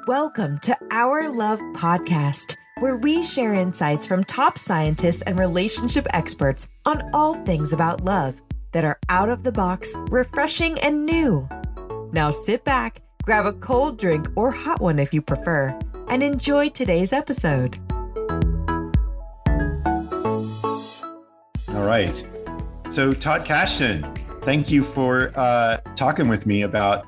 Welcome to Our Love podcast, where we share insights from top scientists and relationship experts on all things about love that are out of the box, refreshing, and new. Now sit back, grab a cold drink or hot one if you prefer, and enjoy today's episode. All right. So Todd Kashdan, thank you for talking with me about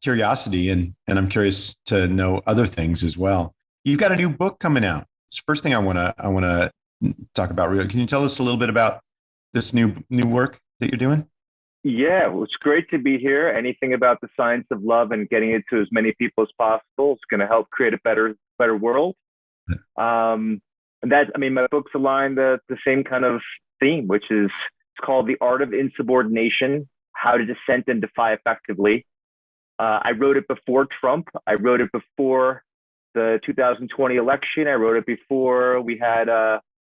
curiosity, and I'm curious to know other things as well. You've got a new book coming out. It's the first thing I want to talk about. Can you tell us a little bit about this new work that you're doing? Yeah, well, it's great to be here. Anything about the science of love and getting it to as many people as possible is going to help create a better world. And my book's aligned the same kind of theme, which is it's called The Art of Insubordination: How to Dissent and Defy Effectively. I wrote it before Trump. I wrote it before the 2020 election. I wrote it before we had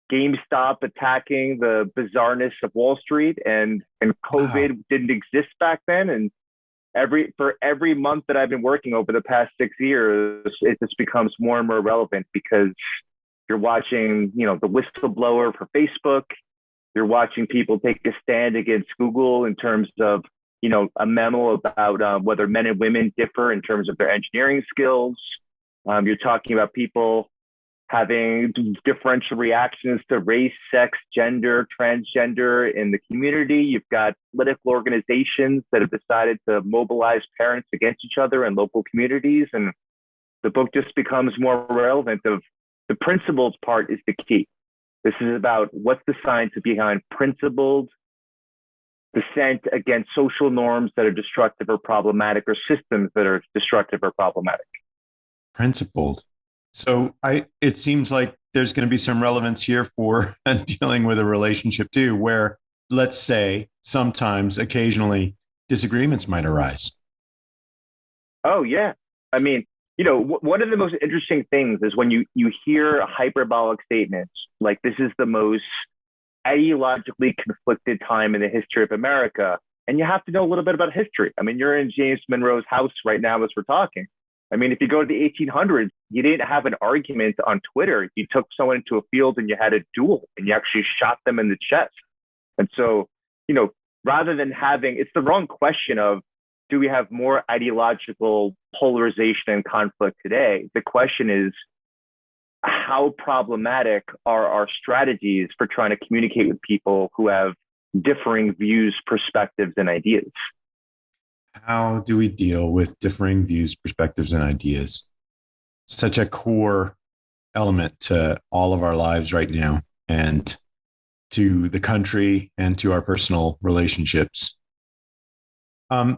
GameStop attacking the bizarreness of Wall Street, and COVID didn't exist back then. And for every month that I've been working over the past 6 years, it just becomes more and more relevant because you're watching, the whistleblower for Facebook. You're watching people take a stand against Google in terms of a memo about whether men and women differ in terms of their engineering skills. You're talking about people having differential reactions to race, sex, gender, transgender in the community. You've got political organizations that have decided to mobilize parents against each other in local communities. And the book just becomes more relevant of the principles part is the key. This is about what's the science behind principled dissent against social norms that are destructive or problematic, or systems that are destructive or problematic. Principled. So it seems like there's going to be some relevance here for dealing with a relationship too, where, let's say, occasionally disagreements might arise. Oh, yeah. I mean, one of the most interesting things is when you hear hyperbolic statements like this is the most ideologically conflicted time in the history of America. And you have to know a little bit about history. I mean, you're in James Monroe's house right now as we're talking. I mean, if you go to the 1800s, you didn't have an argument on Twitter. You took someone into a field and you had a duel and you actually shot them in the chest. And so, rather than it's the wrong question of, do we have more ideological polarization and conflict today? The question is, how problematic are our strategies for trying to communicate with people who have differing views, perspectives, and ideas? How do we deal with differing views, perspectives, and ideas? Such a core element to all of our lives right now, and to the country, and to our personal relationships.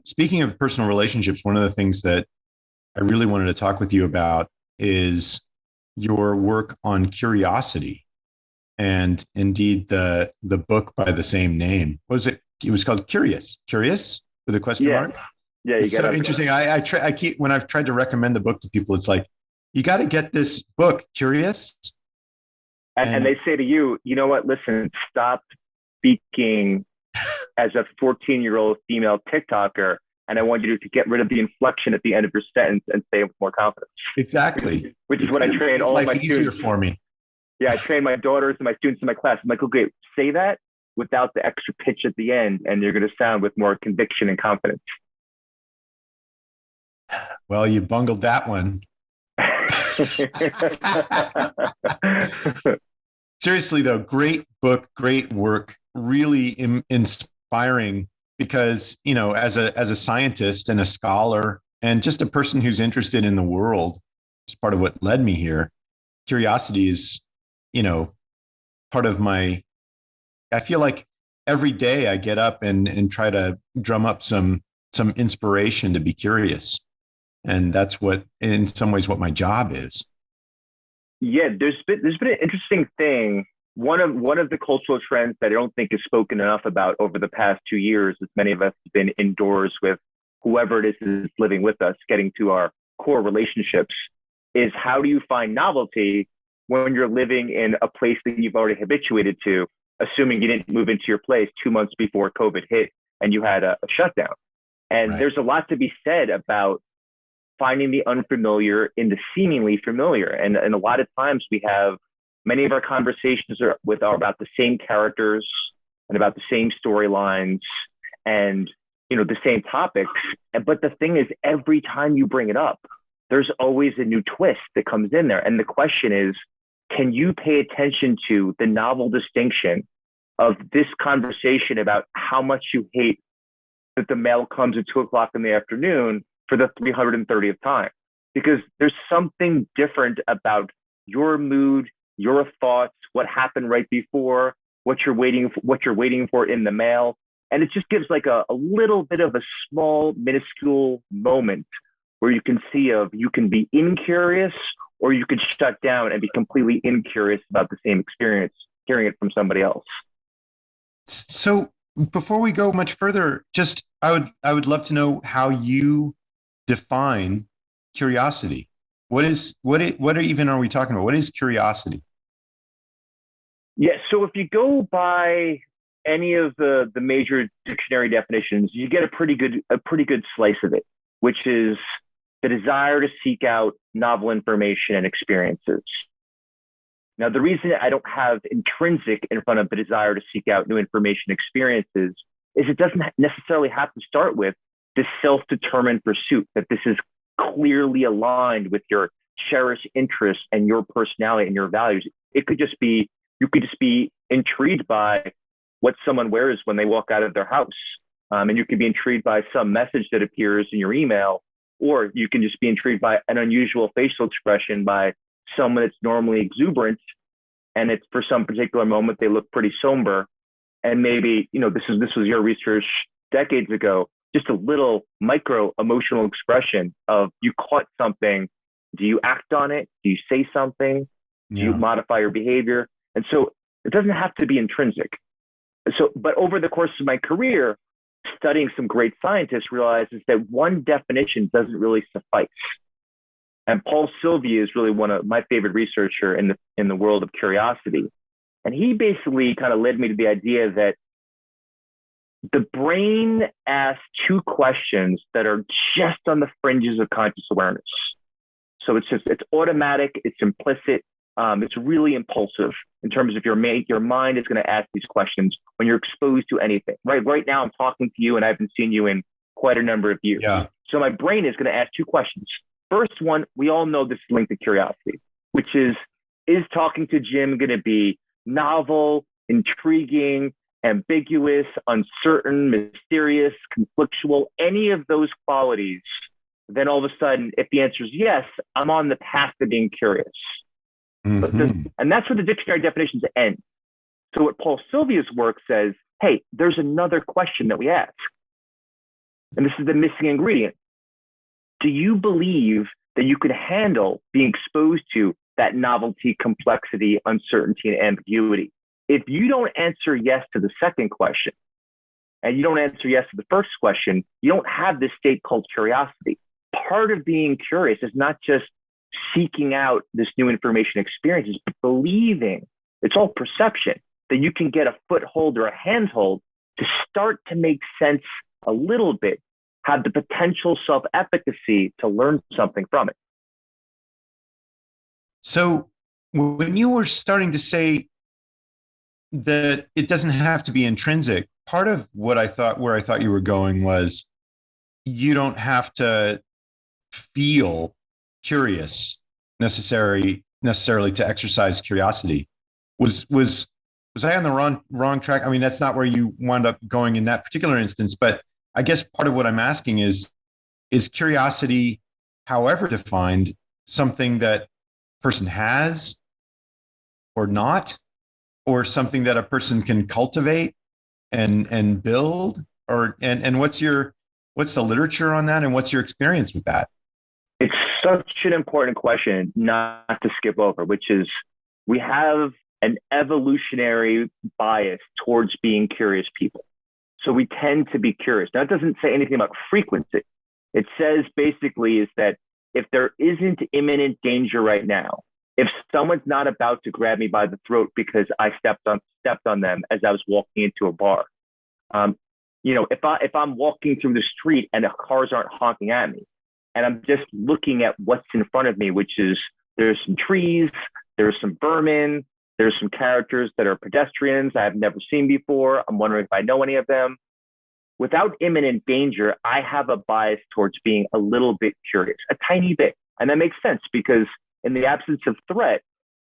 Speaking of personal relationships, one of the things that I really wanted to talk with you about is your work on curiosity, and indeed the book by the same name. It was called Curious with a question mark. Yeah, it's so interesting. I keep, when I've tried to recommend the book to people, it's like, you got to get this book, Curious. And they say to you, you know what? Listen, stop speaking as a 14-year-old female TikToker. And I want you to get rid of the inflection at the end of your sentence and say it with more confidence. Exactly. Which is what I train all of my students. For me. Yeah, I train my daughters and my students in my class. I'm like, okay, say that without the extra pitch at the end, and you're going to sound with more conviction and confidence. Well, you bungled that one. Seriously, though, great book, great work, really inspiring. Because, as a scientist and a scholar and just a person who's interested in the world, is part of what led me here. Curiosity is, part of I feel like every day I get up and try to drum up some inspiration to be curious. And that's what, in some ways, what my job is. Yeah, there's been an interesting thing. One of the cultural trends that I don't think is spoken enough about over the past 2 years, as many of us have been indoors with whoever it is living with us, getting to our core relationships, is how do you find novelty when you're living in a place that you've already habituated to, assuming you didn't move into your place 2 months before COVID hit and you had a shutdown. And There's a lot to be said about finding the unfamiliar in the seemingly familiar. And a lot of times we have many of our conversations are about the same characters and about the same storylines and, the same topics. But the thing is, every time you bring it up, there's always a new twist that comes in there. And the question is, can you pay attention to the novel distinction of this conversation about how much you hate that the mail comes at 2:00 in the afternoon for the 330th time? Because there's something different about your mood, your thoughts, what happened right before, what you're waiting for in the mail. And it just gives like a little bit of a small, minuscule moment where you can you can be incurious or you could shut down and be completely incurious about the same experience, hearing it from somebody else. So before we go much further, I would love to know how you define curiosity. What even are we talking about? What is curiosity? Yeah, so if you go by any of the major dictionary definitions, you get a pretty good slice of it, which is the desire to seek out novel information and experiences. Now, the reason I don't have intrinsic in front of the desire to seek out new information experiences is it doesn't necessarily have to start with this self-determined pursuit, that this is clearly aligned with your cherished interests and your personality and your values. You could just be intrigued by what someone wears when they walk out of their house. And you could be intrigued by some message that appears in your email, or you can just be intrigued by an unusual facial expression by someone that's normally exuberant, and it's for some particular moment they look pretty somber. And maybe, this was your research decades ago, just a little micro emotional expression of you caught something. Do you act on it? Do you say something? Do you modify your behavior? And so it doesn't have to be intrinsic. But over the course of my career, studying some great scientists realizes that one definition doesn't really suffice. And Paul Sylvia is really one of my favorite researcher in the world of curiosity. And he basically kind of led me to the idea that the brain asks two questions that are just on the fringes of conscious awareness. So it's automatic, it's implicit, it's really impulsive in terms of your mind is going to ask these questions when you're exposed to anything. Right now, I'm talking to you and I haven't seen you in quite a number of years. Yeah. So my brain is going to ask two questions. First one, we all know this is linked to curiosity, which is talking to Jim going to be novel, intriguing, ambiguous, uncertain, mysterious, conflictual, any of those qualities? Then all of a sudden, if the answer is yes, I'm on the path to being curious. Mm-hmm. And that's where the dictionary definitions end. So what Paul Sylvia's work says, hey, there's another question that we ask. And this is the missing ingredient. Do you believe that you could handle being exposed to that novelty, complexity, uncertainty, and ambiguity? If you don't answer yes to the second question, and you don't answer yes to the first question, you don't have this state called curiosity. Part of being curious is not just seeking out this new information experiences, but believing, it's all perception, that you can get a foothold or a handhold to start to make sense a little bit, have the potential self-efficacy to learn something from it. So when you were starting to say that it doesn't have to be intrinsic, part of where I thought you were going was you don't have to feel curious necessarily to exercise curiosity. Was I on the wrong track? I mean, that's not where you wound up going in that particular instance, but I guess part of what I'm asking is curiosity, however defined, something that person has or not, or something that a person can cultivate and build, and what's the literature on that, and what's your experience with that? It's such an important question not to skip over, which is we have an evolutionary bias towards being curious people. So we tend to be curious. Now, it doesn't say anything about frequency. It says basically is that if there isn't imminent danger right now, if someone's not about to grab me by the throat because I stepped on them as I was walking into a bar, if I'm walking through the street and the cars aren't honking at me, and I'm just looking at what's in front of me, which is there's some trees, there's some vermin, there's some characters that are pedestrians I have never seen before. I'm wondering if I know any of them. Without imminent danger, I have a bias towards being a little bit curious, a tiny bit. And that makes sense because in the absence of threat,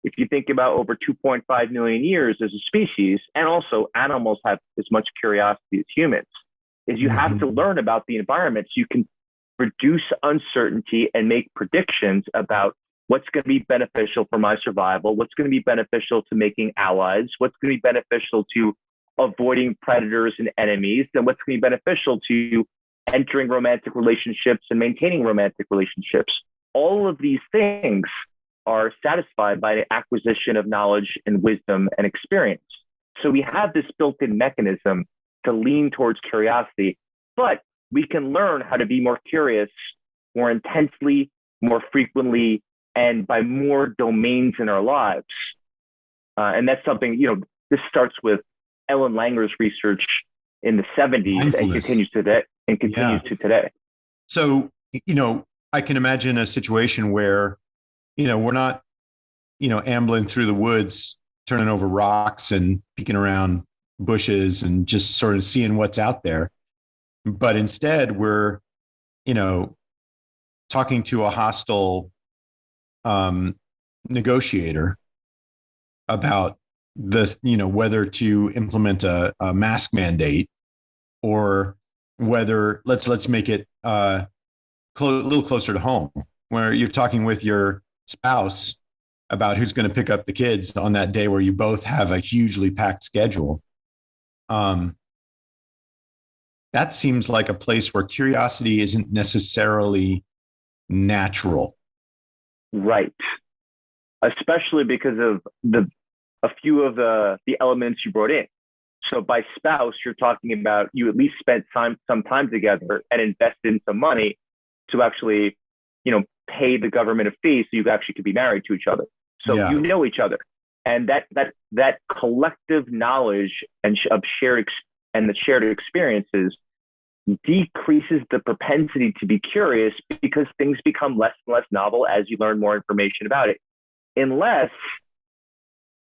if you think about over 2.5 million years as a species, and also animals have as much curiosity as humans, is you have to learn about the environment so you can reduce uncertainty and make predictions about what's going to be beneficial for my survival, what's going to be beneficial to making allies, what's going to be beneficial to avoiding predators and enemies, and what's going to be beneficial to entering romantic relationships and maintaining romantic relationships. All of these things are satisfied by the acquisition of knowledge and wisdom and experience. So we have this built-in mechanism to lean towards curiosity, but we can learn how to be more curious, more intensely, more frequently, and by more domains in our lives. And that's something, this starts with Ellen Langer's research in the 70s and continues to today. So, I can imagine a situation where, we're not, ambling through the woods, turning over rocks and peeking around bushes and just sort of seeing what's out there. But instead we're, talking to a hostile negotiator about whether to implement a mask mandate, or whether let's make it a little closer to home, where you're talking with your spouse about who's going to pick up the kids on that day where you both have a hugely packed schedule. That seems like a place where curiosity isn't necessarily natural. Right. Especially because of a few of the elements you brought in. So by spouse, you're talking about you at least spent some time together and invested some money to actually, pay the government a fee so you actually could be married to each other. So you know each other, and that collective knowledge and of the shared experiences decreases the propensity to be curious because things become less and less novel as you learn more information about it, unless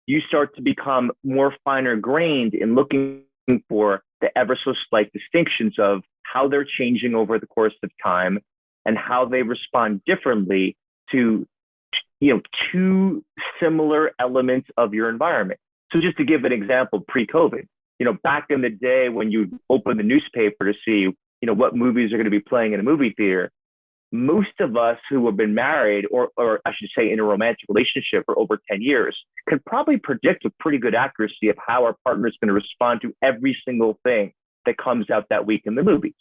you start to become more finer grained in looking for the ever so slight distinctions of how they're changing over the course of time and how they respond differently to, two similar elements of your environment. So just to give an example, pre-COVID, back in the day when you open the newspaper to see, what movies are going to be playing in a movie theater, most of us who have been married, or I should say in a romantic relationship for over 10 years, can probably predict with pretty good accuracy of how our partner is going to respond to every single thing that comes out that week in the movies.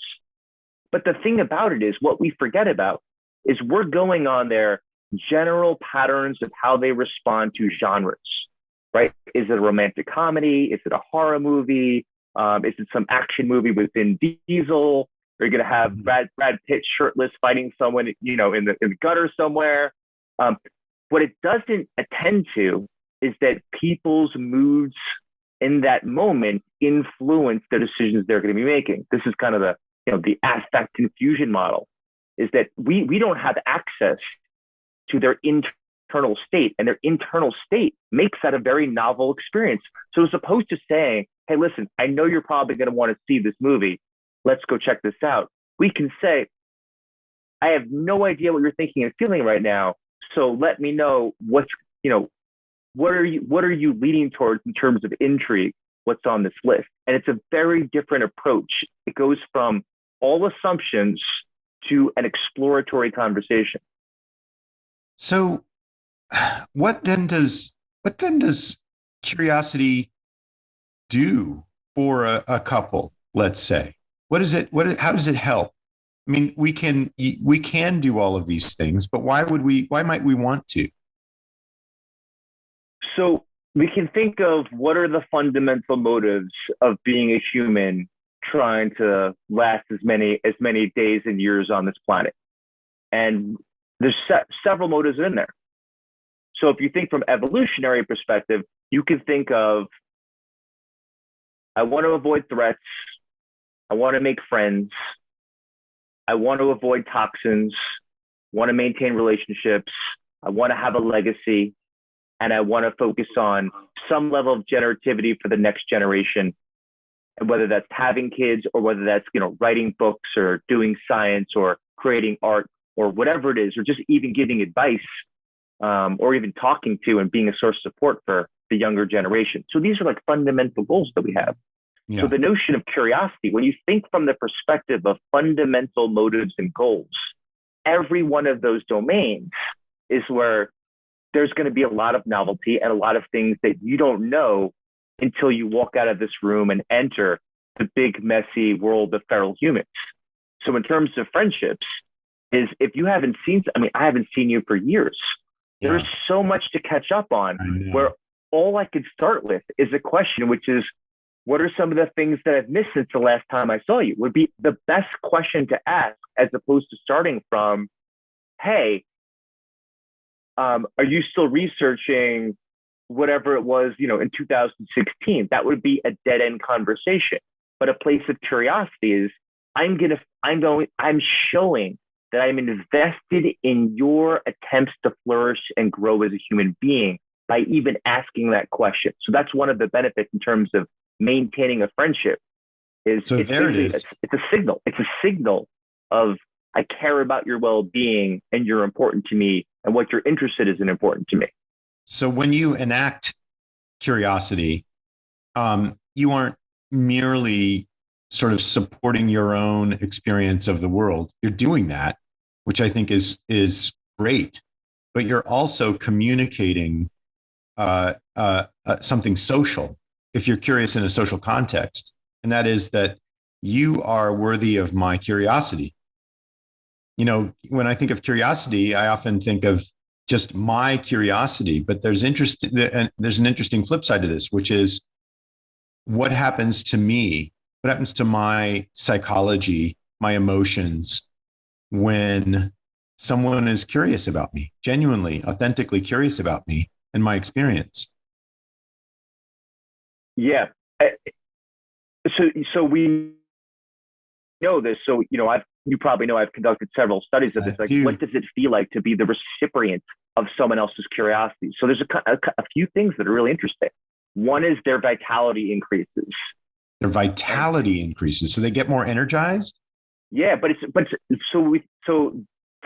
But the thing about it is, what we forget about is we're going on their general patterns of how they respond to genres, right? Is it a romantic comedy? Is it a horror movie? Is it some action movie with Vin Diesel? Are you going to have Brad Pitt shirtless fighting someone, in the gutter somewhere? What it doesn't attend to is that people's moods in that moment influence the decisions they're going to be making. This is kind of the affect infusion model, is that we don't have access to their internal state, and their internal state makes that a very novel experience. So as opposed to saying, hey, listen, I know you're probably going to want to see this movie. Let's go check this out. We can say, I have no idea what you're thinking and feeling right now. So let me know what are you leaning towards in terms of intrigue? What's on this list? And it's a very different approach. It goes from all assumptions to an exploratory conversation. So what then does curiosity do for a couple, let's say? How does it help? I mean, we can do all of these things, but why might we want to? So we can think of what are the fundamental motives of being a human trying to last as many days and years on this planet. And there's several motives in there. So if you think from evolutionary perspective, you can think of, I want to avoid threats. I want to make friends. I want to avoid toxins. want to maintain relationships, I want to have a legacy, and I want to focus on some level of generativity for the next generation. And whether that's having kids or whether that's, writing books or doing science or creating art or whatever it is, or just even giving advice, or even talking to and being a source of support for the younger generation. So these are like fundamental goals that we have. Yeah. So the notion of curiosity, when you think from the perspective of fundamental motives and goals, every one of those domains is where there's going to be a lot of novelty and a lot of things that you don't know until you walk out of this room and enter the big, messy world of feral humans. So in terms of friendships, is if you haven't seen, I haven't seen you for years. Yeah. There's so much to catch up on, where all I could start with is a question, which is, what are some of the things that I've missed since the last time I saw you? Would be the best question to ask, as opposed to starting from, hey, are you still researching whatever it was, in 2016? That would be a dead end conversation. But a place of curiosity is, I'm showing that I'm invested in your attempts to flourish and grow as a human being by even asking that question. So that's one of the benefits in terms of maintaining a friendship. It's a signal. It's a signal of, I care about your well-being and you're important to me, and what you're interested in is important to me. So when you enact curiosity, you aren't merely sort of supporting your own experience of the world. You're doing that, which I think is great, but you're also communicating something social, if you're curious in a social context, and that is that you are worthy of my curiosity. When I think of curiosity, I often think of just my curiosity, but there's an interesting flip side to this, which is, what happens to me? What happens to my psychology, my emotions, when someone is curious about me, genuinely, authentically curious about me and my experience? Yeah. So we know this. So, you probably know I've conducted several studies of this. Like, what does it feel like to be the recipient of someone else's curiosity? So there's a few things that are really interesting. One is their vitality increases. Their vitality increases, so they get more energized. Yeah, so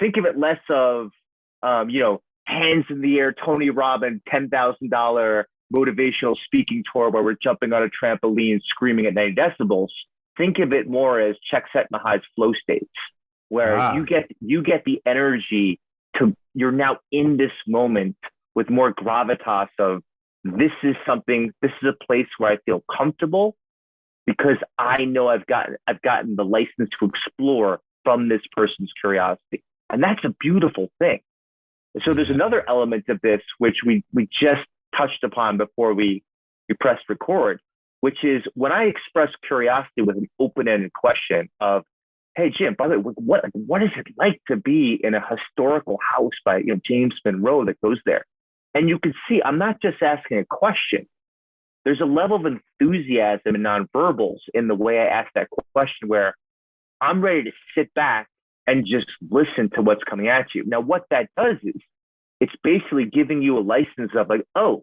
think of it less of, hands in the air, Tony Robbins, $10,000 motivational speaking tour where we're jumping on a trampoline, screaming at 90 decibels. Think of it more as Csikszentmihalyi's flow states, where you get the energy to, you're now in this moment with more gravitas of, this is a place where I feel comfortable, because I know I've gotten the license to explore from this person's curiosity. And that's a beautiful thing. So there's another element of this, which we just touched upon before we pressed record, which is when I express curiosity with an open-ended question of, hey, Jim, by the way, what is it like to be in a historical house by James Monroe that goes there? And you can see, I'm not just asking a question. There's a level of enthusiasm and nonverbals in the way I ask that question, where I'm ready to sit back and just listen to what's coming at you. Now, what that does is, it's basically giving you a license of, like, oh,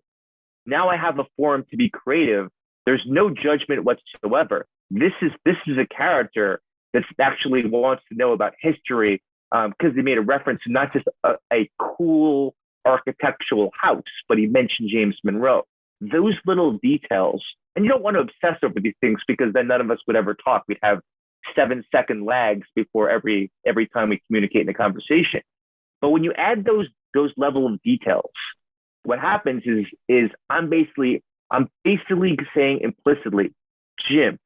now I have a forum to be creative. There's no judgment whatsoever. This is a character that actually wants to know about history, because they made a reference to not just a cool architectural house, but he mentioned James Monroe. Those little details, and you don't want to obsess over these things, because then none of us would ever talk. We'd have 7-second lags before every time we communicate in a conversation. But when you add those level of details, what happens is I'm basically saying implicitly, Jim,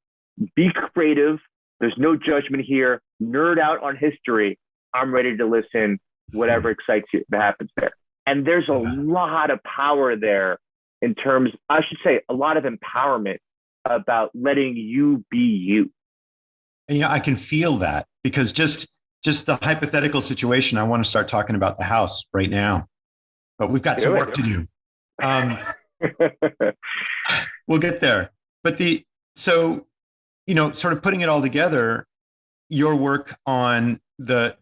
be creative. There's no judgment here. Nerd out on history. I'm ready to listen. Whatever excites you, that happens there. And there's a lot of power there, in terms, I should say, a lot of empowerment about letting you be you. And, I can feel that, because just the hypothetical situation, I want to start talking about the house right now, but we've got some work to do. We'll get there. But sort of putting it all together, your work on the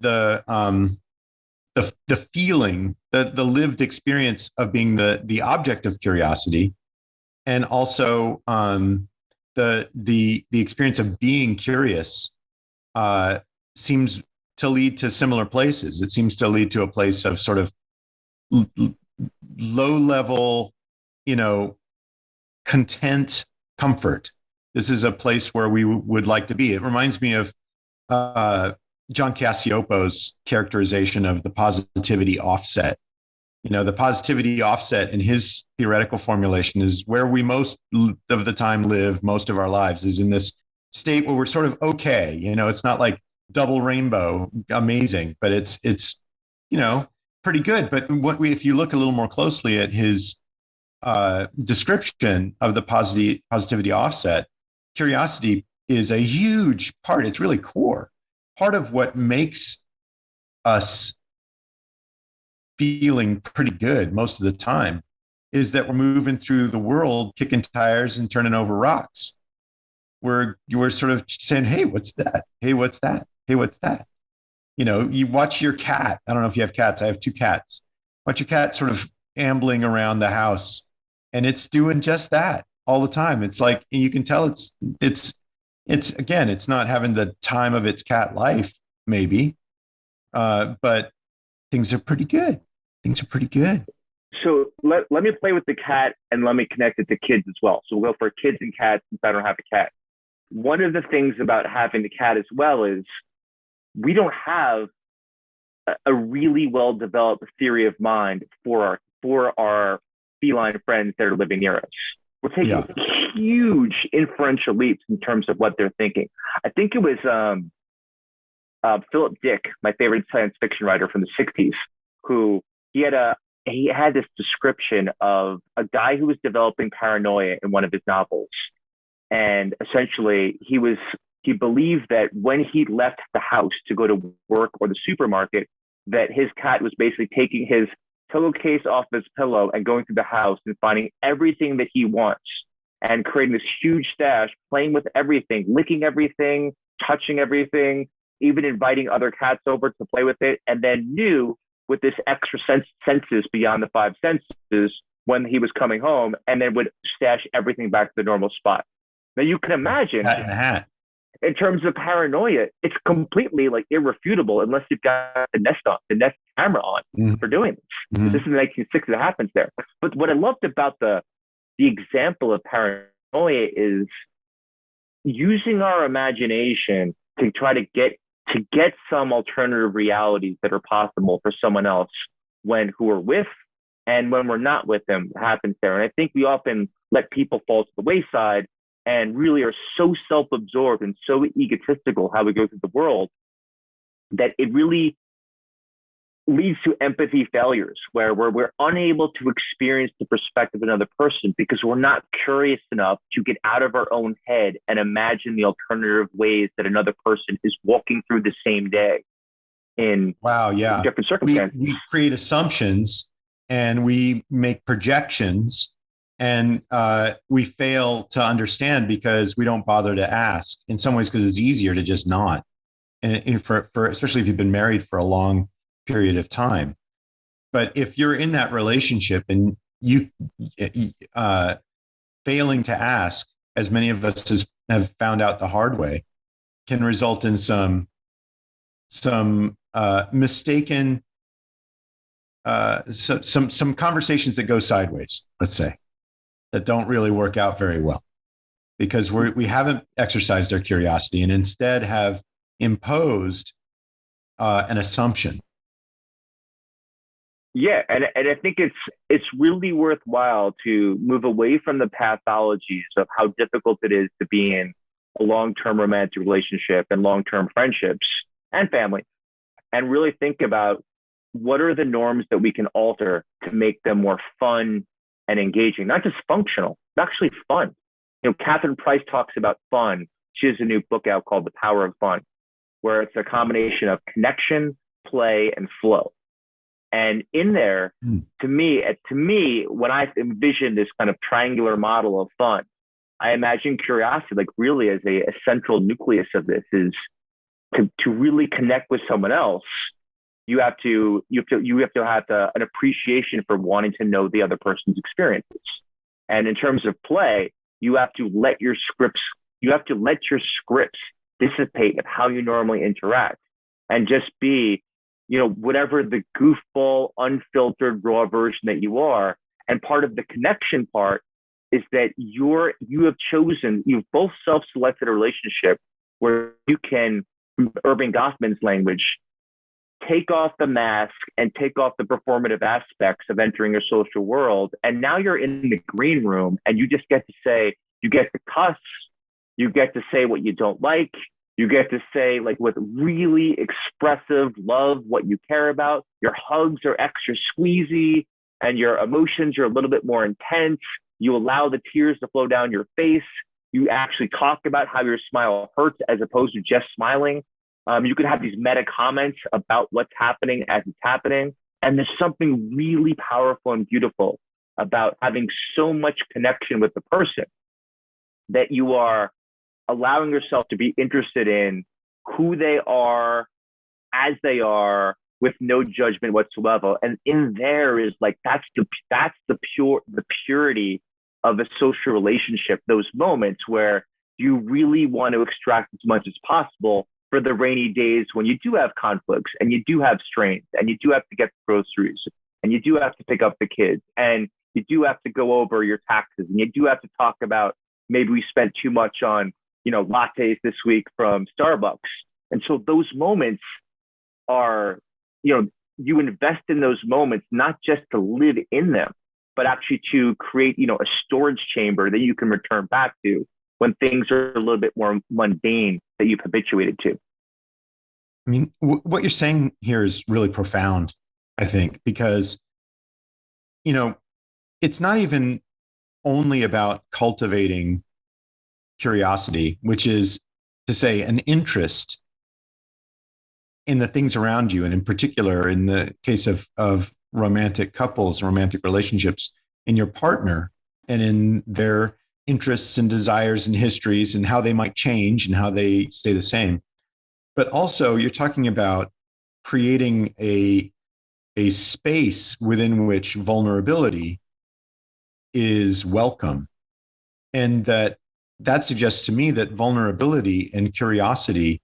the feeling, the lived experience of being the object of curiosity, and also the experience of being curious seems to lead to similar places. It seems to lead to a place of sort of low level, you know, content, comfort. This is a place where we would like to be. It reminds me of John Cassiopo's characterization of the positivity offset. You know, the positivity offset in his theoretical formulation is where we most of the time live, most of our lives, is in this state where we're sort of okay. You know, it's not like double rainbow, amazing, but it's you know, pretty good. But if you look a little more closely at his description of the positivity offset, curiosity is a huge part. It's really core. Part of what makes us feeling pretty good most of the time is that we're moving through the world, kicking tires and turning over rocks. We're sort of saying, hey, what's that? Hey, what's that? Hey, what's that? You know, you watch your cat. I don't know if you have cats. I have two cats. Watch your cat sort of ambling around the house, and it's doing just that all the time. It's like you can tell it's again, it's not having the time of its cat life, maybe, but things are pretty good. Things are pretty good. So let me play with the cat and let me connect it to kids as well. So we'll go for kids and cats since I don't have a cat. One of the things about having the cat as well is we don't have a really well developed theory of mind for our feline friends that are living near us. We're taking huge inferential leaps in terms of what they're thinking. I think it was Philip Dick, my favorite science fiction writer from the 60s, who he had this description of a guy who was developing paranoia in one of his novels. And essentially he believed that when he left the house to go to work or the supermarket, that his cat was basically taking his pillowcase off his pillow and going through the house and finding everything that he wants and creating this huge stash, playing with everything, licking everything, touching everything, even inviting other cats over to play with it, and then knew with this extra senses beyond the five senses when he was coming home, and then would stash everything back to the normal spot. Now you can imagine in terms of paranoia, it's completely like irrefutable unless you've got the Nest camera on for doing this. This is the 1960s that happens there. But what I loved about the example of paranoia is using our imagination to try to get some alternative realities that are possible for someone else who we're with and when we're not with them happens there. And I think we often let people fall to the wayside and really are so self-absorbed and so egotistical how we go through the world that it really leads to empathy failures where we're unable to experience the perspective of another person because we're not curious enough to get out of our own head and imagine the alternative ways that another person is walking through the same day in different circumstances. We create assumptions and we make projections and we fail to understand because we don't bother to ask in some ways because it's easier to just not. And for especially if you've been married for a long period of time. But if you're in that relationship and you failing to ask, as many of us have found out the hard way, can result in some mistaken some conversations that go sideways, let's say, that don't really work out very well because we haven't exercised our curiosity and instead have imposed an assumption. Yeah, and I think it's really worthwhile to move away from the pathologies of how difficult it is to be in a long-term romantic relationship and long-term friendships and family, and really think about what are the norms that we can alter to make them more fun and engaging, not just functional, but actually fun. You know, Catherine Price talks about fun. She has a new book out called The Power of Fun, where it's a combination of connection, play, and flow. And in there, to me, when I envision this kind of triangular model of fun, I imagine curiosity, like really as a central nucleus of this, is to really connect with someone else you have to have an appreciation for wanting to know the other person's experiences. And in terms of play, you have to let your scripts dissipate of how you normally interact, and just be, whatever the goofball, unfiltered, raw version that you are. And part of the connection part is that you've both self-selected a relationship where you can, Irving Goffman's language, take off the mask and take off the performative aspects of entering a social world. And now you're in the green room, and you just get to cuss, you get to say what you don't like, you get to say, like, with really expressive love, what you care about. Your hugs are extra squeezy, and your emotions are a little bit more intense. You allow the tears to flow down your face. You actually talk about how your smile hurts as opposed to just smiling. You could have these meta comments about what's happening as it's happening. And there's something really powerful and beautiful about having so much connection with the person that you are allowing yourself to be interested in who they are as they are, with no judgment whatsoever. And in there is like, that's the purity of a social relationship. Those moments where you really want to extract as much as possible for the rainy days when you do have conflicts, and you do have strains, and you do have to get groceries, and you do have to pick up the kids, and you do have to go over your taxes, and you do have to talk about, maybe we spent too much on, lattes this week from Starbucks. And so those moments are, you invest in those moments, not just to live in them, but actually to create, a storage chamber that you can return back to when things are a little bit more mundane that you've habituated to. I mean, what you're saying here is really profound, I think, because, it's not even only about cultivating curiosity, which is to say an interest in the things around you. And in particular, in the case of romantic couples, romantic relationships, in your partner and in their interests and desires and histories and how they might change and how they stay the same. But also you're talking about creating a space within which vulnerability is welcome. And that suggests to me that vulnerability and curiosity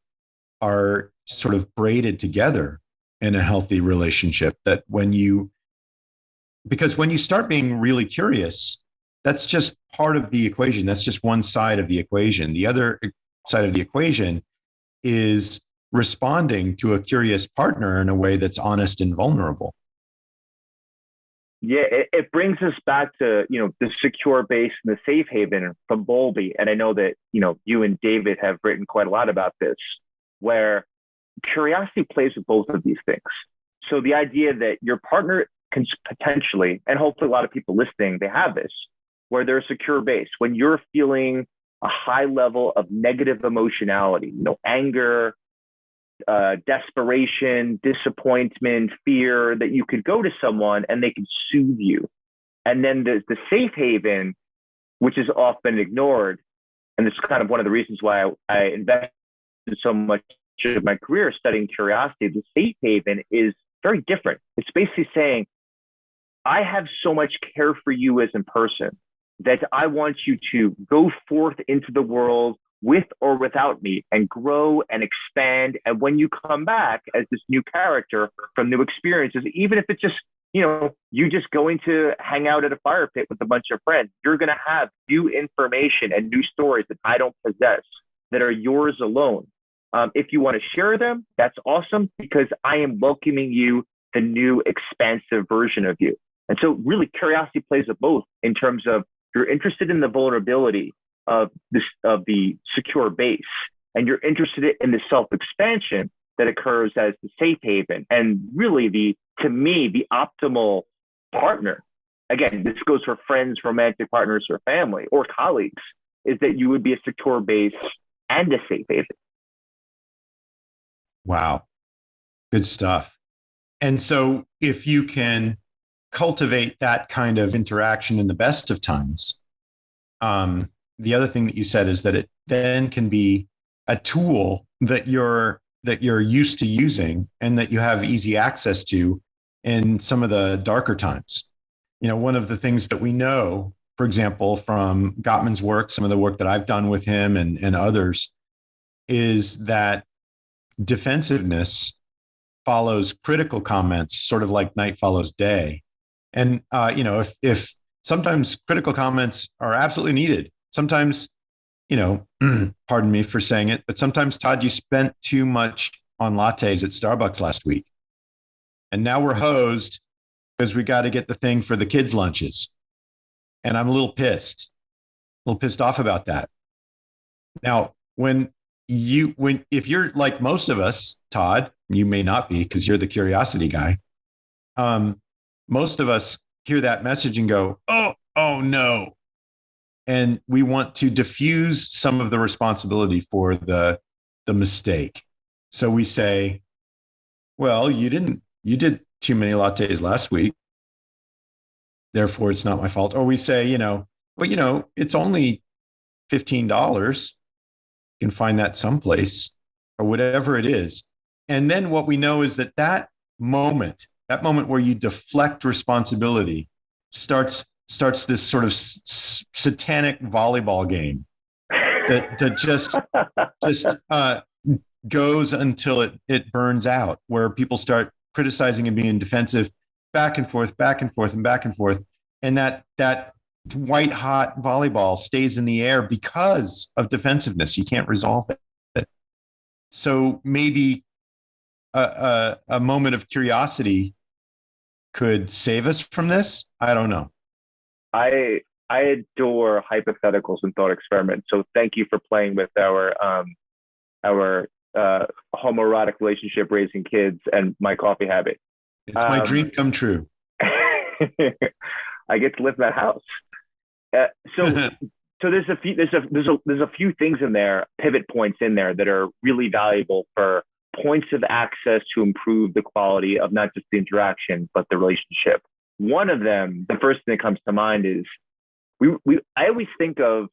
are sort of braided together in a healthy relationship. Because when you start being really curious, that's just part of the equation. That's just one side of the equation. The other side of the equation is responding to a curious partner in a way that's honest and vulnerable. Yeah, it brings us back to, the secure base and the safe haven from Bowlby. And I know that, you and David have written quite a lot about this, where curiosity plays with both of these things. So the idea that your partner can potentially, and hopefully a lot of people listening, they have this, where there's a secure base. When you're feeling a high level of negative emotionality, anger, desperation, disappointment, fear, that you could go to someone and they can soothe you. And then there's the safe haven, which is often ignored. And this is kind of one of the reasons why I invested so much of my career studying curiosity. The safe haven is very different. It's basically saying, I have so much care for you as a person that I want you to go forth into the world with or without me and grow and expand. And when you come back as this new character from new experiences, even if it's just, you just going to hang out at a fire pit with a bunch of friends, you're going to have new information and new stories that I don't possess, that are yours alone. If you want to share them, that's awesome, because I am welcoming you, the new expansive version of you. And so really curiosity plays with both, in terms of you're interested in the vulnerability of the secure base, and you're interested in the self-expansion that occurs as the safe haven. And really to me, the optimal partner, again, this goes for friends, romantic partners, or family, or colleagues, is that you would be a secure base and a safe haven. Wow. Good stuff. And so if you can cultivate that kind of interaction in the best of times, the other thing that you said is that it then can be a tool that you're that you're used to using and that you have easy access to in some of the darker times. One of the things that we know, for example, from Gottman's work, some of the work that I've done with him and others, is that defensiveness follows critical comments, sort of like night follows day. And if sometimes critical comments are absolutely needed, sometimes, pardon me for saying it, but sometimes, Todd, you spent too much on lattes at Starbucks last week, and now we're hosed because we got to get the thing for the kids' lunches, and I'm a little pissed off about that. Now, if you're like most of us, Todd, you may not be because you're the curiosity guy. Most of us hear that message and go, oh no. And we want to diffuse some of the responsibility for the mistake. So we say, well, you did too many lattes last week, therefore it's not my fault. Or we say, it's only $15. You can find that someplace, or whatever it is. And then what we know is that moment where you deflect responsibility starts this sort of satanic volleyball game that just goes until it burns out, where people start criticizing and being defensive, back and forth, back and forth, and back and forth. And that white hot volleyball stays in the air because of defensiveness. You can't resolve it. So maybe a moment of curiosity could save us from this. I don't know. I adore hypotheticals and thought experiments. So thank you for playing with our homoerotic relationship, raising kids, and my coffee habit. It's my dream come true. I get to live in that house. So there's a few things in there, pivot points in there that are really valuable for points of access to improve the quality of not just the interaction, but the relationship. One of them, the first thing that comes to mind is I always think of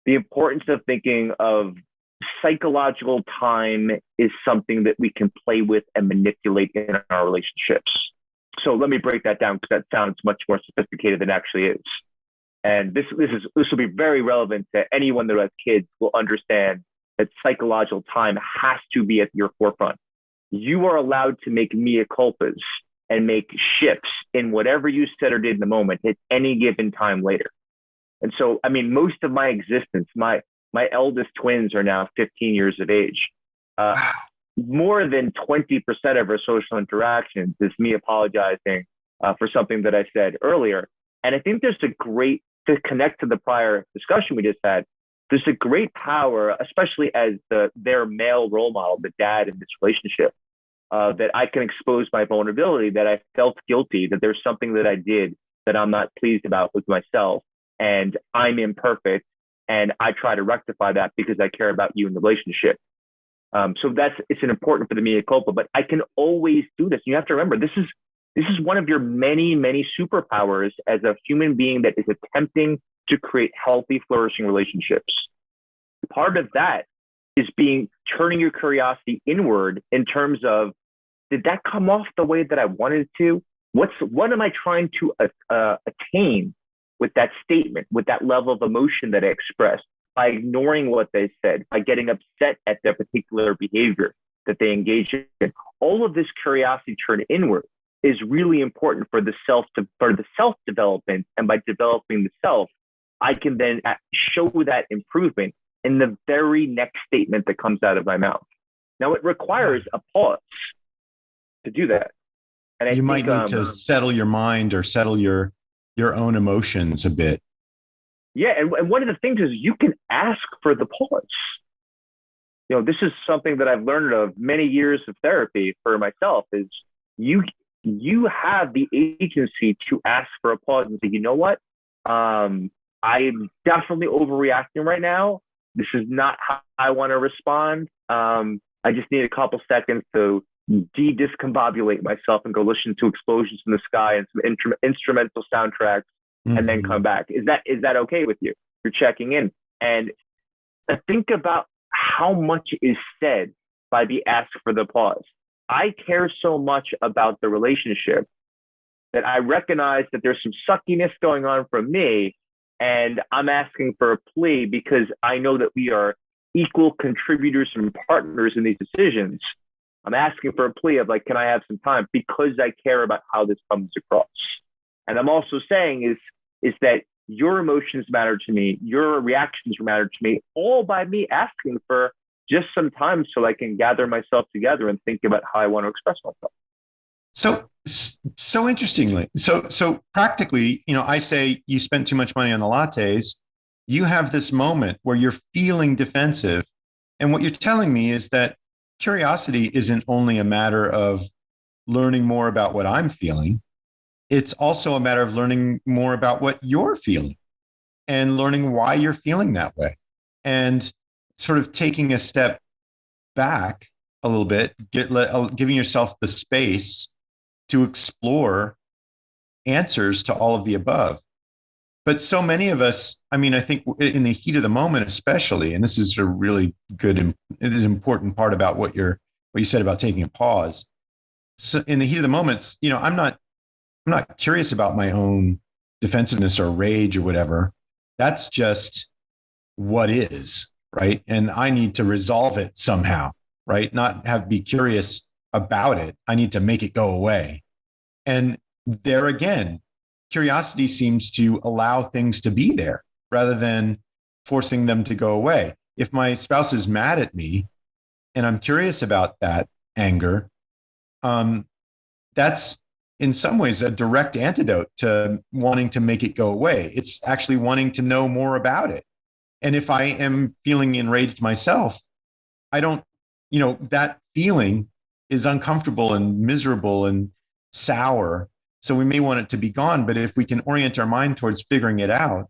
the importance of thinking of psychological time is something that we can play with and manipulate in our relationships. So let me break that down, because that sounds much more sophisticated than it actually is. And this will be very relevant to anyone that has kids will understand that psychological time has to be at your forefront. You are allowed to make mea culpas and make shifts in whatever you said or did in the moment at any given time later. And so, I mean, most of my existence, my eldest twins are now 15 years of age. More than 20% of our social interactions is me apologizing for something that I said earlier. And I think to connect to the prior discussion we just had, there's a great power, especially as their male role model, the dad in this relationship, that I can expose my vulnerability, that I felt guilty, that there's something that I did that I'm not pleased about with myself, and I'm imperfect, and I try to rectify that because I care about you in the relationship. So it's an important for the mea culpa, but I can always do this. You have to remember, this is one of your many, many superpowers as a human being that is attempting to create healthy, flourishing relationships. Part of that is turning your curiosity inward in terms of, did that come off the way that I wanted it to? What am I trying to attain with that statement, with that level of emotion that I expressed, by ignoring what they said, by getting upset at their particular behavior that they engage in? All of this curiosity turned inward is really important for the self-development. And by developing the self, I can then show that improvement in the very next statement that comes out of my mouth. Now, it requires a pause to do that. And you might need to settle your mind or settle your own emotions a bit. Yeah, and one of the things is you can ask for the pause. This is something that I've learned of many years of therapy for myself, is you have the agency to ask for a pause and say, you know what? I'm definitely overreacting right now. This is not how I want to respond. I just need a couple seconds to discombobulate myself and go listen to explosions in the sky and some instrumental soundtracks, and then come back. Is that okay with you? You're checking in. And think about how much is said by the ask for the pause. I care so much about the relationship that I recognize that there's some suckiness going on from me, and I'm asking for a plea because I know that we are equal contributors and partners in these decisions. I'm asking for a plea of like, can I have some time, because I care about how this comes across. And I'm also saying is that your emotions matter to me, your reactions matter to me, all by me asking for just some time so I can gather myself together and think about how I want to express myself. So interestingly, so practically, I say you spent too much money on the lattes. You have this moment where you're feeling defensive. And what you're telling me is that curiosity isn't only a matter of learning more about what I'm feeling. It's also a matter of learning more about what you're feeling and learning why you're feeling that way. And sort of taking a step back a little bit, giving yourself the space to explore answers to all of the above. But so many of us, I think in the heat of the moment, especially, and this is a really good, it is an important part about what you said about taking a pause. So in the heat of the moments, I'm not curious about my own defensiveness or rage or whatever. That's just what is, right? And I need to resolve it somehow, right? Not be curious about it. I need to make it go away. And there again, curiosity seems to allow things to be there rather than forcing them to go away. If my spouse is mad at me and I'm curious about that anger, that's in some ways a direct antidote to wanting to make it go away. It's actually wanting to know more about it. And if I am feeling enraged myself, I don't, that feeling is uncomfortable and miserable and sour. So we may want it to be gone. But if we can orient our mind towards figuring it out,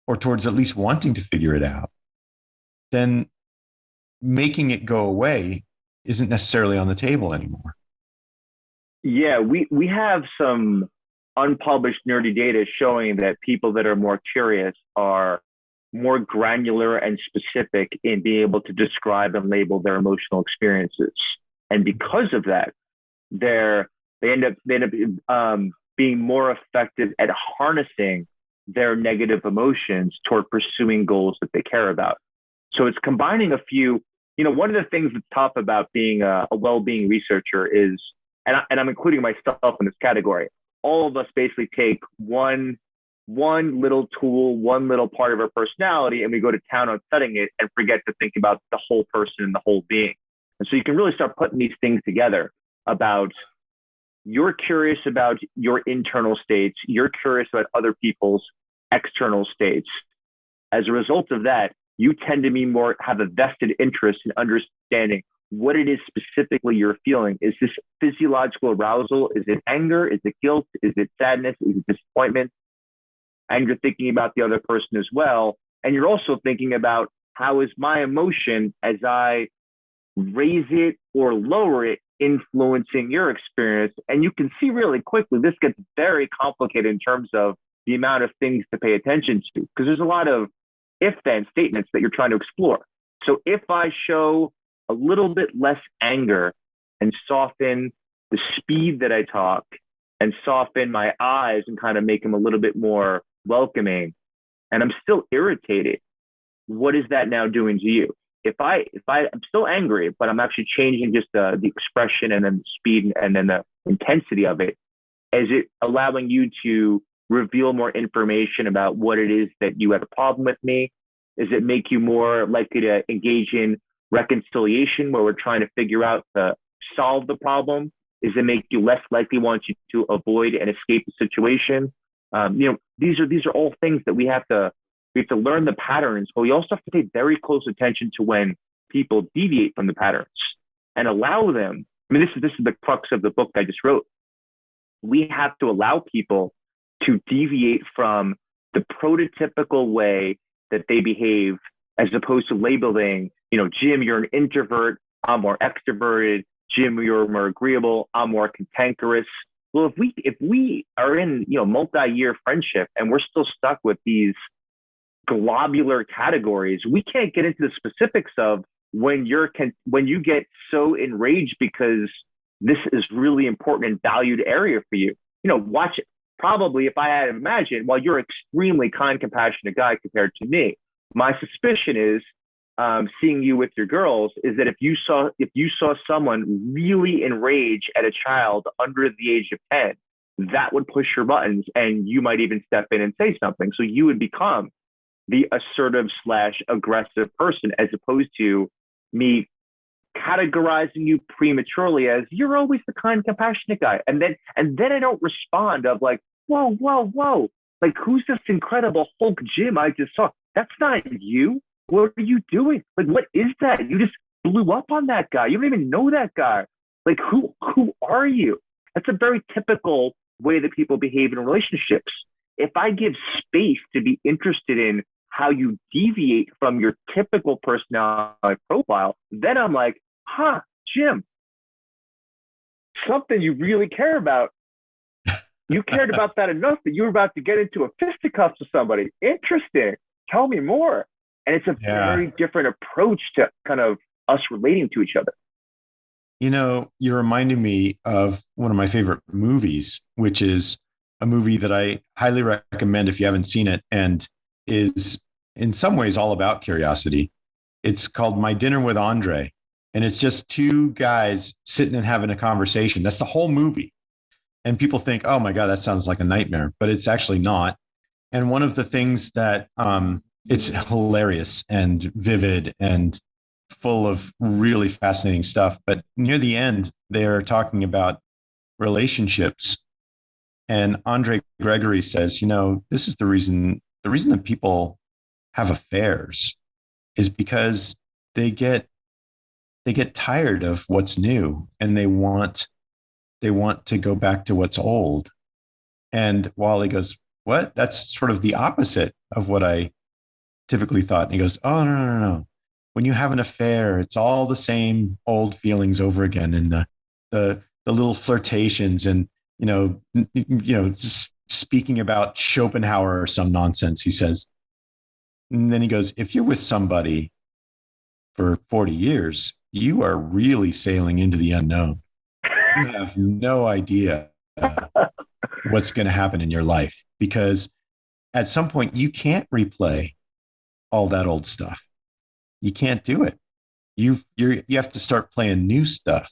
or towards at least wanting to figure it out, then making it go away isn't necessarily on the table anymore. Yeah, we have some unpublished nerdy data showing that people that are more curious are more granular and specific in being able to describe and label their emotional experiences. And because of that, they end up being more effective at harnessing their negative emotions toward pursuing goals that they care about. So it's combining a few, one of the things that's tough about being a well-being researcher is, and I'm including myself in this category, all of us basically take one little tool, one little part of our personality, and we go to town on setting it and forget to think about the whole person and the whole being. And so you can really start putting these things together about you're curious about your internal states, you're curious about other people's external states. As a result of that, you tend to have a vested interest in understanding what it is specifically you're feeling. Is this physiological arousal? Is it anger? Is it guilt? Is it sadness? Is it disappointment? And you're thinking about the other person as well. And you're also thinking about how is my emotion as I raise it or lower it influencing your experience. And you can see really quickly, this gets very complicated in terms of the amount of things to pay attention to, because there's a lot of if-then statements that you're trying to explore. So if I show a little bit less anger and soften the speed that I talk and soften my eyes and kind of make them a little bit more welcoming, and I'm still irritated, what is that now doing to you? If I'm still angry, but I'm actually changing just the expression and then the speed and then the intensity of it, is it allowing you to reveal more information about what it is that you have a problem with me? Does it make you more likely to engage in reconciliation where we're trying to figure out to solve the problem? Does it make you less likely want you to avoid and escape the situation? These are all things that we have to learn the patterns, but we also have to pay very close attention to when people deviate from the patterns and allow them. This is the crux of the book I just wrote. We have to allow people to deviate from the prototypical way that they behave, as opposed to labeling, Jim, you're an introvert, I'm more extroverted. Jim, you're more agreeable, I'm more cantankerous. Well, if we are in multi-year friendship and we're still stuck with these globular categories, we can't get into the specifics of when you get so enraged because this is really important and valued area for you, watch it. Probably, if I had to imagine, while you're an extremely kind, compassionate guy compared to me, my suspicion is, seeing you with your girls, is that if you saw someone really enraged at a child under the age of 10, that would push your buttons, and you might even step in and say something. So you would become the assertive / aggressive person, as opposed to me categorizing you prematurely as you're always the kind, compassionate guy. And then I don't respond of like, whoa. Like, who's this incredible Hulk Jim I just saw? That's not you. What are you doing? Like, what is that? You just blew up on that guy. You don't even know that guy. Like, who are you? That's a very typical way that people behave in relationships. If I give space to be interested in how you deviate from your typical personality profile, then I'm like, Jim, something you really care about. You cared about that enough that you were about to get into a fisticuffs with somebody. Interesting. Tell me more. And it's a very different approach to kind of us relating to each other. You're reminding me of one of my favorite movies, which is a movie that I highly recommend if you haven't seen it, and is in some ways all about curiosity. It's called My Dinner with Andre. And it's just two guys sitting and having a conversation. That's the whole movie. And people think, oh my God, that sounds like a nightmare, but it's actually not. And one of the things that it's hilarious and vivid and full of really fascinating stuff. But near the end, they're talking about relationships. And Andre Gregory says, this is the reason that people have affairs is because they get tired of what's new, and they want to go back to what's old. And Wally goes, what? That's sort of the opposite of what I typically thought. And he goes, oh, no. When you have an affair, it's all the same old feelings over again. And the little flirtations and, just speaking about Schopenhauer or some nonsense, he says. And then he goes, if you're with somebody for 40 years, you are really sailing into the unknown. You have no idea what's going to happen in your life, because at some point you can't replay all that old stuff. You can't do it. You have to start playing new stuff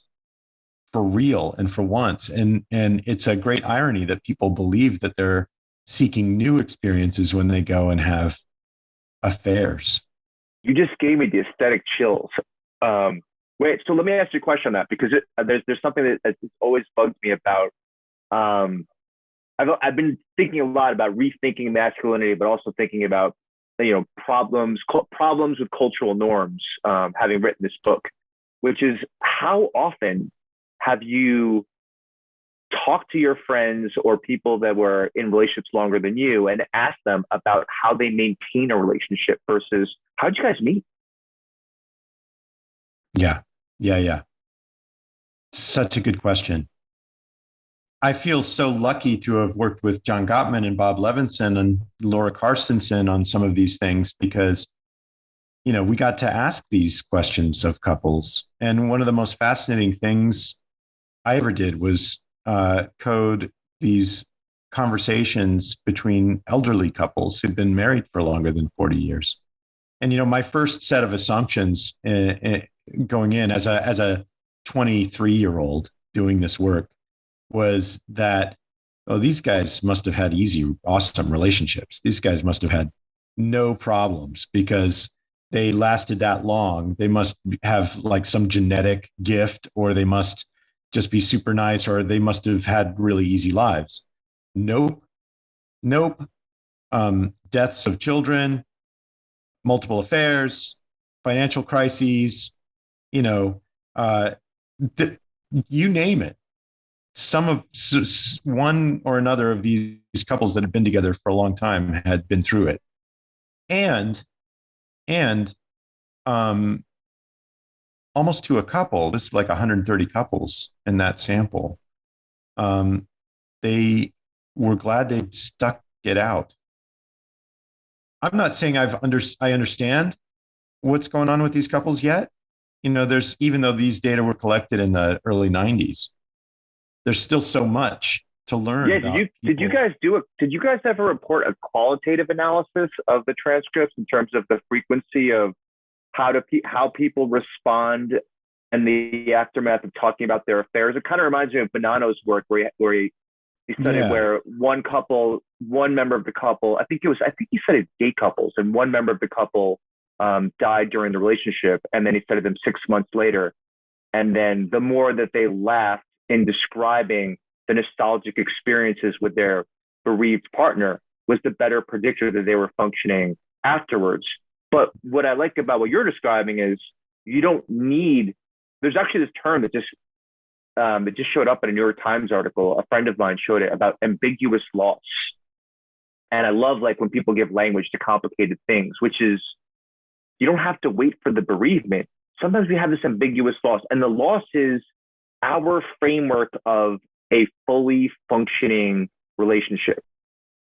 for real and for once. And it's a great irony that people believe that they're seeking new experiences when they go and have affairs. You just gave me the aesthetic chills. Wait, so let me ask you a question on that, because there's something that always bugs me about. I've been thinking a lot about rethinking masculinity, but also thinking about problems with cultural norms. Having written this book, which is, how often have you talked to your friends or people that were in relationships longer than you and asked them about how they maintain a relationship versus how'd you guys meet? Yeah. Such a good question. I feel so lucky to have worked with John Gottman and Bob Levinson and Laura Carstensen on some of these things, because, we got to ask these questions of couples. And one of the most fascinating things I ever did was code these conversations between elderly couples who'd been married for longer than 40 years. And, my first set of assumptions going in as a 23-year-old doing this work was that, these guys must have had easy, awesome relationships. These guys must have had no problems because they lasted that long. They must have like some genetic gift, or they must just be super nice, or they must have had really easy lives. Nope. Deaths of children, multiple affairs, financial crises, you name it. One or another of these couples that had been together for a long time had been through it. And almost to a couple, this is like 130 couples in that sample. They were glad they'd stuck it out. I'm not saying I understand what's going on with these couples yet, there's, even though these data were collected in the early 90s, there's still so much to learn. Yeah. about Did you guys did you guys ever report a qualitative analysis of the transcripts in terms of the frequency of how people respond and the aftermath of talking about their affairs? It kind of reminds me of Bonanno's work where he studied where one member of the couple, I think he studied gay couples, and one member of the couple died during the relationship, and then he studied them 6 months later. And then the more that they laughed in describing the nostalgic experiences with their bereaved partner was the better predictor that they were functioning afterwards. But what I like about what you're describing is you don't need, there's actually this term that just it just showed up in a New York Times article. A friend of mine showed it about ambiguous loss. And I love like when people give language to complicated things, which is you don't have to wait for the bereavement. Sometimes we have this ambiguous loss, and the loss is our framework of a fully functioning relationship.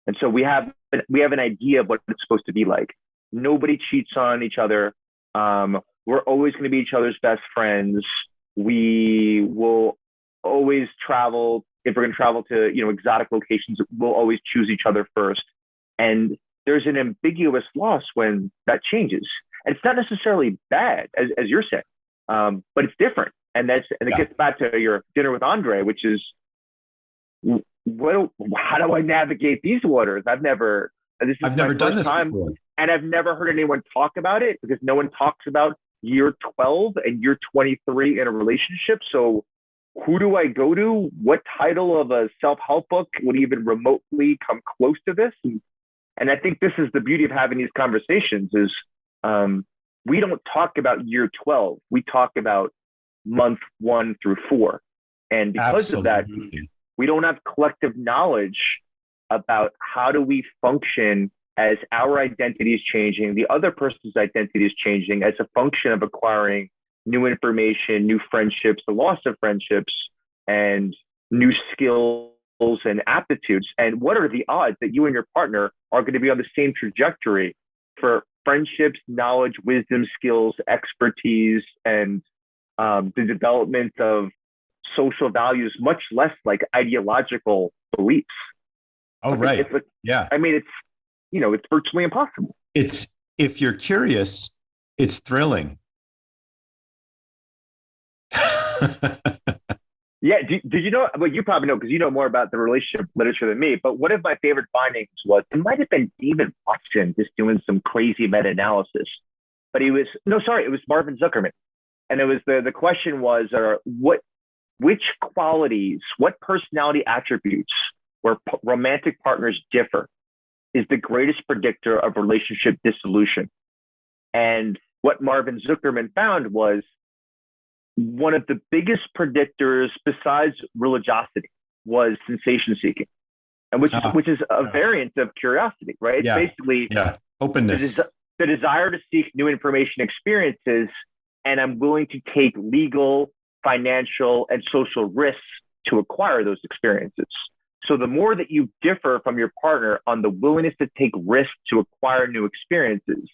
And so we have an idea of what it's supposed to be like. Nobody cheats on each other. We're always going to be each other's best friends. We will always travel. If we're going to travel to, exotic locations, we'll always choose each other first. And there's an ambiguous loss when that changes. And it's not necessarily bad, as you're saying, but it's different. And it gets back to your dinner with Andre, which is, how do I navigate these waters? I've never done this before. And I've never heard anyone talk about it, because no one talks about year 12 and year 23 in a relationship. So who do I go to? What title of a self-help book would even remotely come close to this? And I think this is the beauty of having these conversations is we don't talk about year 12. We talk about month 1 through 4. And because of that, we don't have collective knowledge about how do we function as our identity is changing, the other person's identity is changing as a function of acquiring new information, new friendships, the loss of friendships, and new skills and aptitudes. And what are the odds that you and your partner are going to be on the same trajectory for friendships, knowledge, wisdom, skills, expertise, and the development of social values, much less like ideological beliefs? Oh, right. Yeah. I mean, it's virtually impossible. If you're curious, it's thrilling. Yeah. Did you know? Well, you probably know because you know more about the relationship literature than me. But one of my favorite findings was it might have been David Watson just doing some crazy meta-analysis. But it was Marvin Zuckerman, and it was the question was which qualities, what personality attributes where romantic partners differ is the greatest predictor of relationship dissolution. And what Marvin Zuckerman found was one of the biggest predictors besides religiosity was sensation seeking, and which is a variant of curiosity, right? Yeah. Basically, openness, the desire to seek new information experiences, and I'm willing to take legal, financial, and social risks to acquire those experiences. So the more that you differ from your partner on the willingness to take risks to acquire new experiences,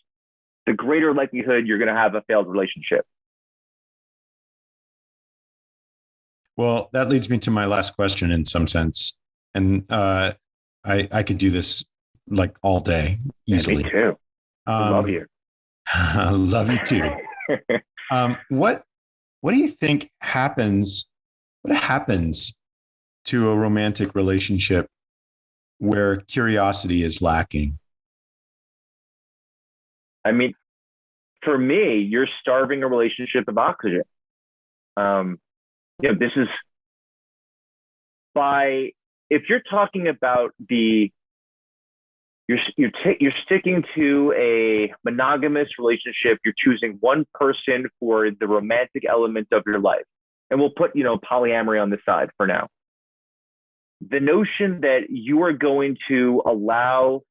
the greater likelihood you're going to have a failed relationship. Well, that leads me to my last question in some sense. And I could do this like all day easily. Yeah, me too. I love you. I love you too. What do you think happens? What happens to a romantic relationship where curiosity is lacking? I mean, for me, you're starving a relationship of oxygen. This is if you're talking about you're sticking to a monogamous relationship, you're choosing one person for the romantic element of your life. And we'll put, polyamory on the side for now. The notion that you are going to allow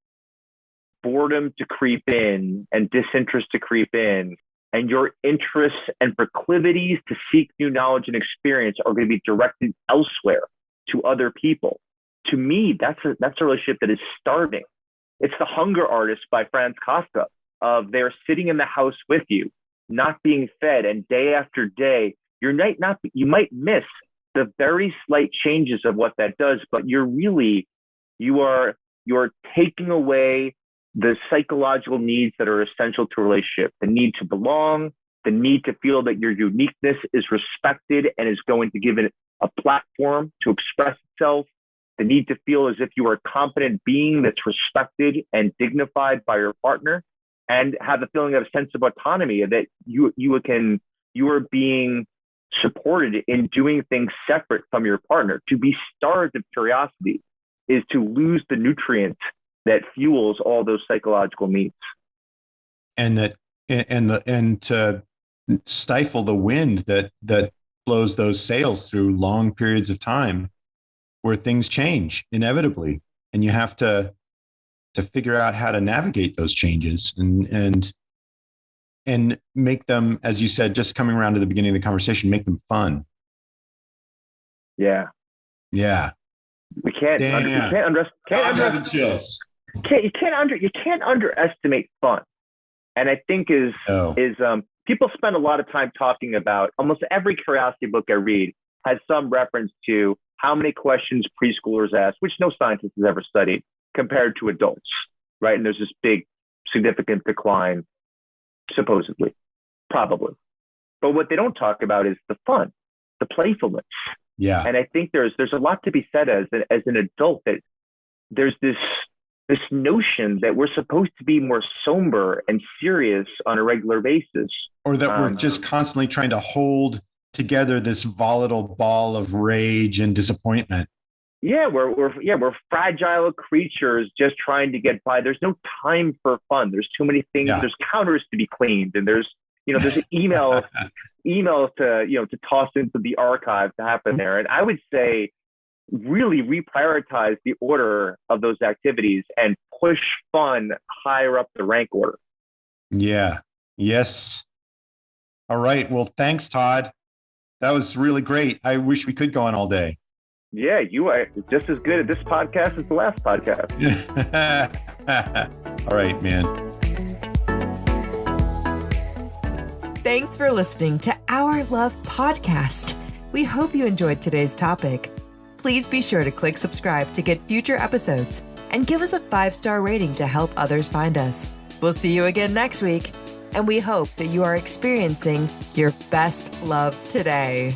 boredom to creep in and disinterest to creep in, and your interests and proclivities to seek new knowledge and experience are going to be directed elsewhere to other people. To me, that's a relationship that is starving. It's The Hunger Artist by Franz Kafka of they're sitting in the house with you, not being fed, and day after day, you might miss the very slight changes of what that does, but you're taking away the psychological needs that are essential to a relationship, the need to belong, the need to feel that your uniqueness is respected and is going to give it a platform to express itself, the need to feel as if you are a competent being that's respected and dignified by your partner, and have a feeling of a sense of autonomy that you are being supported in doing things separate from your partner. To be starved of curiosity is to lose the nutrient that fuels all those psychological needs. And to stifle the wind that blows those sails through long periods of time where things change inevitably, and you have to figure out how to navigate those changes and make them, as you said, just coming around to the beginning of the conversation, make them fun. Yeah. We can't underestimate fun. And I think people spend a lot of time talking about, almost every curiosity book I read has some reference to how many questions preschoolers ask, which no scientist has ever studied, compared to adults, right? And there's this big, significant decline, supposedly, probably. But what they don't talk about is the fun, the playfulness. Yeah. And I think there's a lot to be said as an adult, that there's this notion that we're supposed to be more somber and serious on a regular basis. Or that we're just constantly trying to hold together this volatile ball of rage and disappointment. Yeah, we're fragile creatures just trying to get by. There's no time for fun. There's too many things. Yeah. There's counters to be cleaned, and there's emails to toss into the archive to happen there. And I would say really reprioritize the order of those activities and push fun higher up the rank order. Yeah. Yes. All right. Well, thanks, Todd. That was really great. I wish we could go on all day. Yeah, you are just as good at this podcast as the last podcast. All right, man. Thanks for listening to Our Love Podcast. We hope you enjoyed today's topic. Please be sure to click subscribe to get future episodes and give us a 5-star rating to help others find us. We'll see you again next week, and we hope that you are experiencing your best love today.